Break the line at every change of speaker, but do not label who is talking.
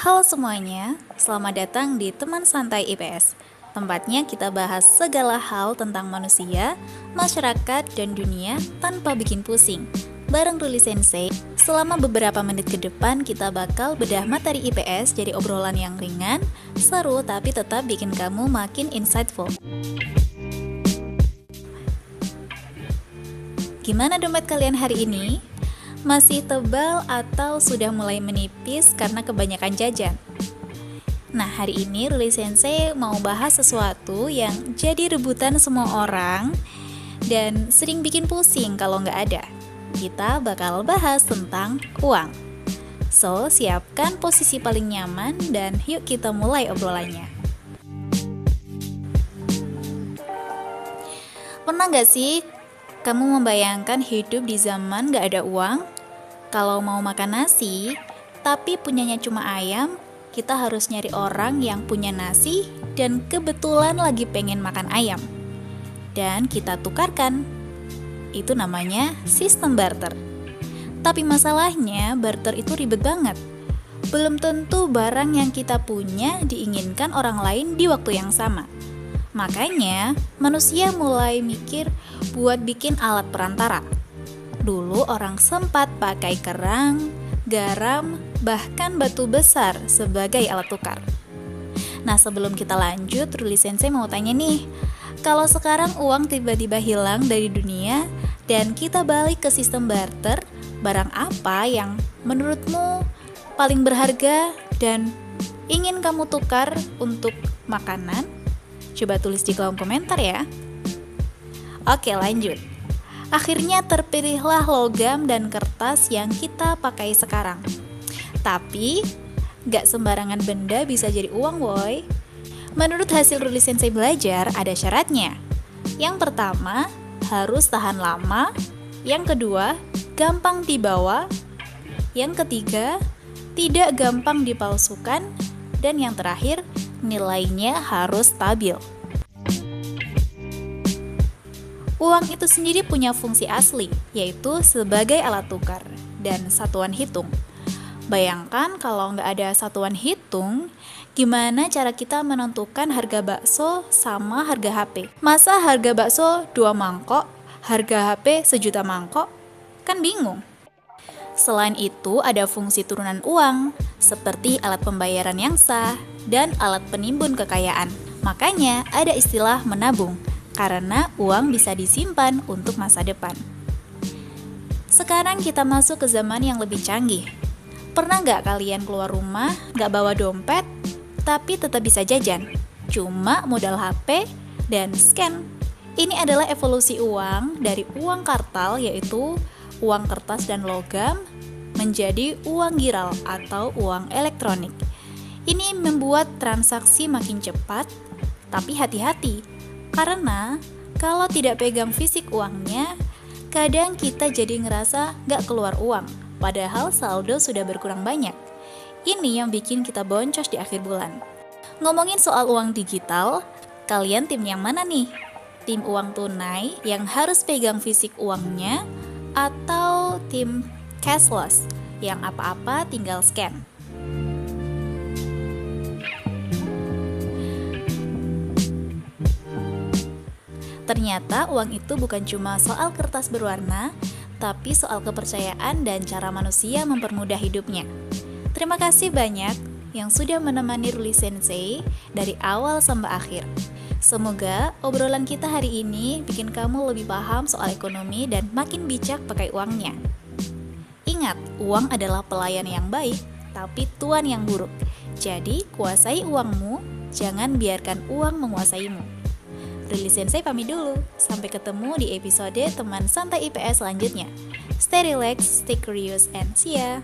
Halo semuanya, selamat datang di Teman Santai IPS. Tempatnya kita bahas segala hal tentang manusia, masyarakat, dan dunia tanpa bikin pusing. Bareng Ruli Sensei, selama beberapa menit ke depan kita bakal bedah materi IPS jadi obrolan yang ringan, seru tapi tetap bikin kamu makin insightful. Gimana dompet kalian hari ini? Masih tebal atau sudah mulai menipis karena kebanyakan jajan? Nah, hari ini Ruli Sensei mau bahas sesuatu yang jadi rebutan semua orang dan sering bikin pusing kalau nggak ada. Kita bakal bahas tentang uang. So, siapkan posisi paling nyaman dan yuk kita mulai obrolannya. Pernah nggak sih kamu membayangkan hidup di zaman gak ada uang? Kalau mau makan nasi, tapi punyanya cuma ayam, kita harus nyari orang yang punya nasi dan kebetulan lagi pengen makan ayam. Dan kita tukarkan. Itu namanya sistem barter. Tapi masalahnya, barter itu ribet banget. Belum tentu barang yang kita punya diinginkan orang lain di waktu yang sama. Makanya, manusia mulai mikir buat bikin alat perantara. Dulu orang sempat pakai kerang, garam, bahkan batu besar sebagai alat tukar. Nah, sebelum kita lanjut, Ruli Sensei mau tanya nih, kalau sekarang uang tiba-tiba hilang dari dunia dan kita balik ke sistem barter, barang apa yang menurutmu paling berharga dan ingin kamu tukar untuk makanan? Coba tulis di kolom komentar ya. Oke, lanjut. Akhirnya terpilihlah logam dan kertas yang kita pakai sekarang. Tapi, gak sembarangan benda bisa jadi uang, woy. Menurut hasil Ruli Sensei belajar, ada syaratnya. Yang pertama, harus tahan lama. Yang kedua, gampang dibawa. Yang ketiga, tidak gampang dipalsukan. Dan yang terakhir, nilainya harus stabil. Uang itu sendiri punya fungsi asli, yaitu sebagai alat tukar dan satuan hitung. Bayangkan kalau nggak ada satuan hitung, gimana cara kita menentukan harga bakso sama harga HP? Masa harga bakso 2 mangkok, harga HP 1.000.000 mangkok? Kan bingung. Selain itu, ada fungsi turunan uang, seperti alat pembayaran yang sah dan alat penimbun kekayaan. Makanya ada istilah menabung, karena uang bisa disimpan untuk masa depan. Sekarang kita masuk ke zaman yang lebih canggih. Pernah nggak kalian keluar rumah, nggak bawa dompet, tapi tetap bisa jajan? Cuma modal HP dan scan. Ini adalah evolusi uang dari uang kartal, yaitu uang kertas dan logam, menjadi uang giral atau uang elektronik. Ini membuat transaksi makin cepat, tapi hati-hati, karena kalau tidak pegang fisik uangnya, kadang kita jadi ngerasa gak keluar uang, padahal saldo sudah berkurang banyak. Ini yang bikin kita boncos di akhir bulan. Ngomongin soal uang digital, kalian tim yang mana nih? Tim uang tunai yang harus pegang fisik uangnya, atau tim cashless yang apa-apa tinggal scan? Ternyata uang itu bukan cuma soal kertas berwarna, tapi soal kepercayaan dan cara manusia mempermudah hidupnya. Terima kasih banyak yang sudah menemani Ruli Sensei dari awal sampai akhir. Semoga obrolan kita hari ini bikin kamu lebih paham soal ekonomi dan makin bijak pakai uangnya. Ingat, uang adalah pelayan yang baik, tapi tuan yang buruk. Jadi, kuasai uangmu, jangan biarkan uang menguasaimu. Ruli Sensei pamit dulu, sampai ketemu di episode Teman Santai IPS selanjutnya. Stay relax, stay curious, and see ya!